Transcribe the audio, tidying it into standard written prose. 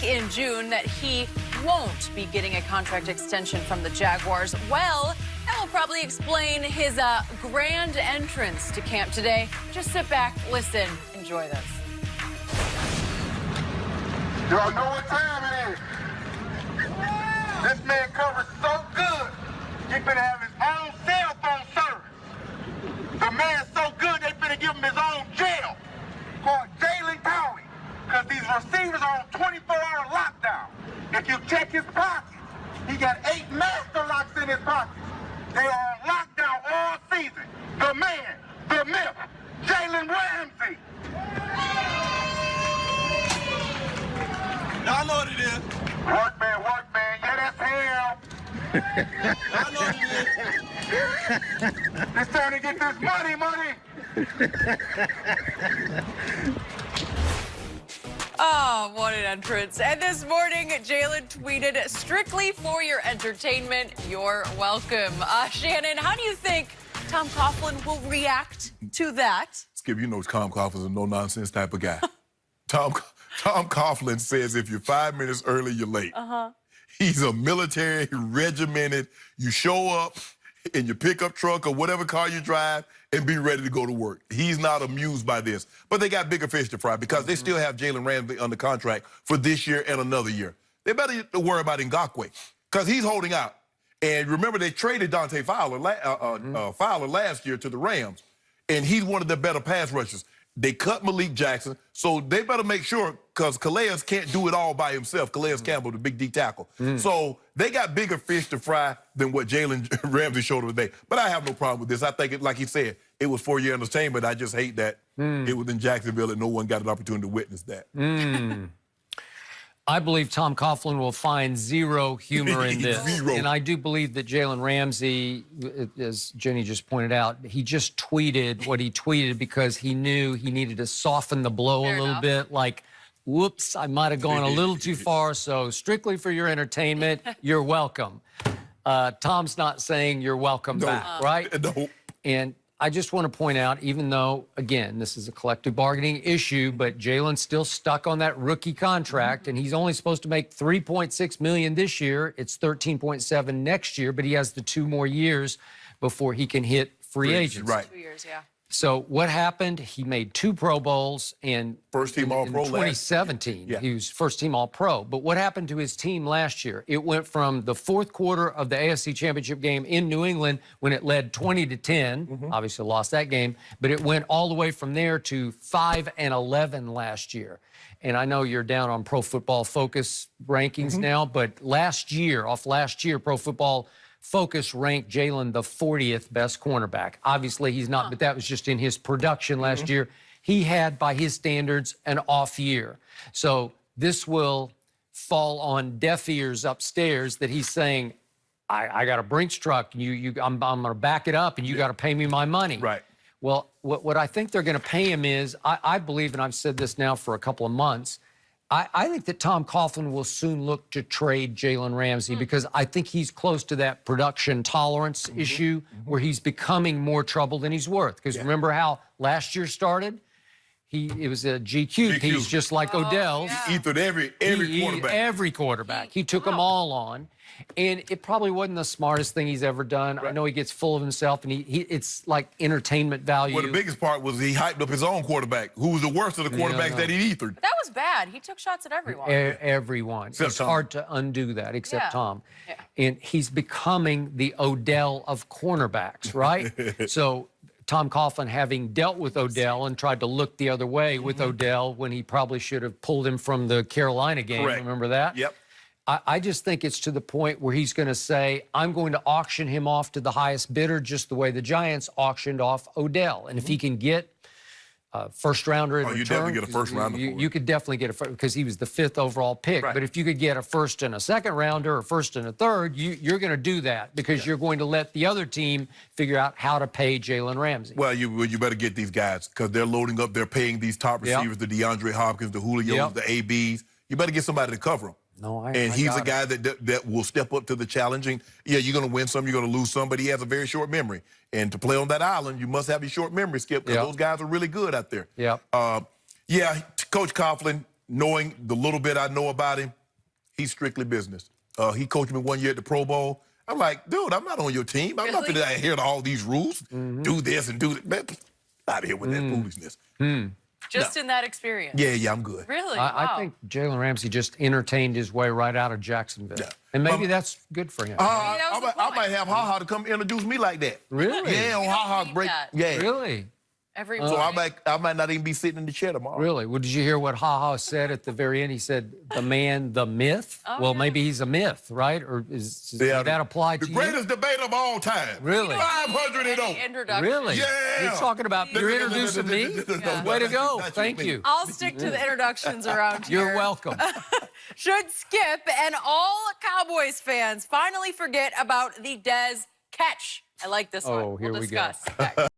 in June that he won't be getting a contract extension from the Jaguars. Well, that will probably explain his grand entrance to camp today. Just sit back, listen, enjoy this. Y'all know what time it is. This man covers so good, he finna have his own cell phone service. The man's so good, they finna give him his own jail called Jalen County, because these receivers are on 24-hour lockdown. If you check his pockets, he got 8 master locks in his pockets. They are on lockdown all season. The man, the myth, Jalen Ramsey. I know what it is. Work, man. Yeah, that's him. I know what it is. It's time to get this money. Oh, what an entrance. And this morning, Jalen tweeted, "Strictly for your entertainment, you're welcome." Shannon, how do you think Tom Coughlin will react to that? Skip, you know Tom Coughlin's a no-nonsense type of guy. Tom Coughlin says if you're 5 minutes early, you're late. He's a military, regimented, you show up in your pickup truck or whatever car you drive and be ready to go to work. He's not amused by this. But they got bigger fish to fry because they still have Jalen Ramsey under contract for this year and another year. They better worry about Ngakoue because he's holding out. And remember, they traded Dante Fowler last year to the Rams, and he's one of their better pass rushers. They cut Malik Jackson, so they better make sure, because Calais can't do it all by himself. Calais Campbell, the big D tackle. So they got bigger fish to fry than what Jalen Ramsey showed today. But I have no problem with this. I think, like he said, it was for your entertainment. I just hate that it was in Jacksonville and no one got an opportunity to witness that. I believe Tom Coughlin will find zero humor in this. And I do believe that Jalen Ramsey, as Jenny just pointed out, he just tweeted what he tweeted because he knew he needed to soften the blow a little bit. Like, whoops, I might have gone a little too far, so strictly for your entertainment, you're welcome. Tom's not saying you're welcome back, right? No. And I just want to point out, even though, again, this is a collective bargaining issue, but Jalen's still stuck on that rookie contract, and he's only supposed to make $3.6 million this year. It's $13.7 next year, but he has the 2 more years before he can hit free agency. Right. 2 years, yeah. So what happened? He made 2 Pro Bowls and First team All-Pro in 2017. He was first team All-Pro. But what happened to his team last year? It went from the 4th quarter of the AFC Championship game in New England when it led 20-10. Obviously lost that game, but it went all the way from there to 5-11 last year. And I know you're down on Pro Football Focus rankings now, but last year, Pro Football Focus ranked Jalen the 40th best cornerback. Obviously, he's not, but that was just in his production last year. He had, by his standards, an off year. So this will fall on deaf ears upstairs that he's saying, I got a Brinks truck, I'm going to back it up, and you got to pay me my money. Right. Well, what I think they're going to pay him is, I believe, and I've said this now for a couple of months, I think that Tom Coughlin will soon look to trade Jalen Ramsey because I think he's close to that production tolerance issue where he's becoming more trouble than he's worth. Because remember how last year started? It was a GQ. He's just like Odell. He ethered every quarterback. Every quarterback. He took them all on. And it probably wasn't the smartest thing he's ever done. I know he gets full of himself, and it's like entertainment value. Well, the biggest part was he hyped up his own quarterback, who was the worst of the quarterbacks that he ethered. That was bad. He took shots at everyone. Everyone. It's hard to undo that, except Tom. And he's becoming the Odell of cornerbacks, right? So Tom Coughlin, having dealt with Odell and tried to look the other way with Odell when he probably should have pulled him from the Carolina game. Remember that? Yep. I just think it's to the point where he's going to say, I'm going to auction him off to the highest bidder, just the way the Giants auctioned off Odell. And if he can get a first-rounder in return, you definitely get a first-rounder. You could definitely get a first, because he was the 5th overall pick. But if you could get a first and a second-rounder, or first and a third, you're going to do that because you're going to let the other team figure out how to pay Jalen Ramsey. Well, you better get these guys because they're loading up. They're paying these top receivers, the DeAndre Hopkins, the Julios, the ABs. You better get somebody to cover them. And he's a guy that will step up to the challenging. Yeah, you're going to win some, you're going to lose some, but he has a very short memory. And to play on that island, you must have a short memory, Skip, because those guys are really good out there. Yeah, Coach Coughlin, knowing the little bit I know about him, he's strictly business. He coached me 1 year at the Pro Bowl. I'm like, dude, I'm not on your team. I'm not going to adhere to all these rules. Do this and do that. Man, out of here with that foolishness. Just in that experience. Yeah, I'm good. Really? I think Jalen Ramsey just entertained his way right out of Jacksonville. Yeah. And maybe that's good for him. I might have Ha-Ha to come introduce me like that. Really? Yeah, on Ha-Ha's break. that. Yeah. Really? Every So I might not even be sitting in the chair tomorrow. Really? Well, did you hear what Ha-Ha said at the very end? He said, the man, the myth. Well, maybe he's a myth, right? Or does that apply to the you? greatest debate of all time. Really? 500-0. introduction. Really? Yeah. You're talking about, you're introducing me? Way to go. Thank you. I'll stick to the introductions around here. You're welcome. Should Skip and all Cowboys fans finally forget about the Dez catch? I like this one. Oh, here we'll we go. discuss.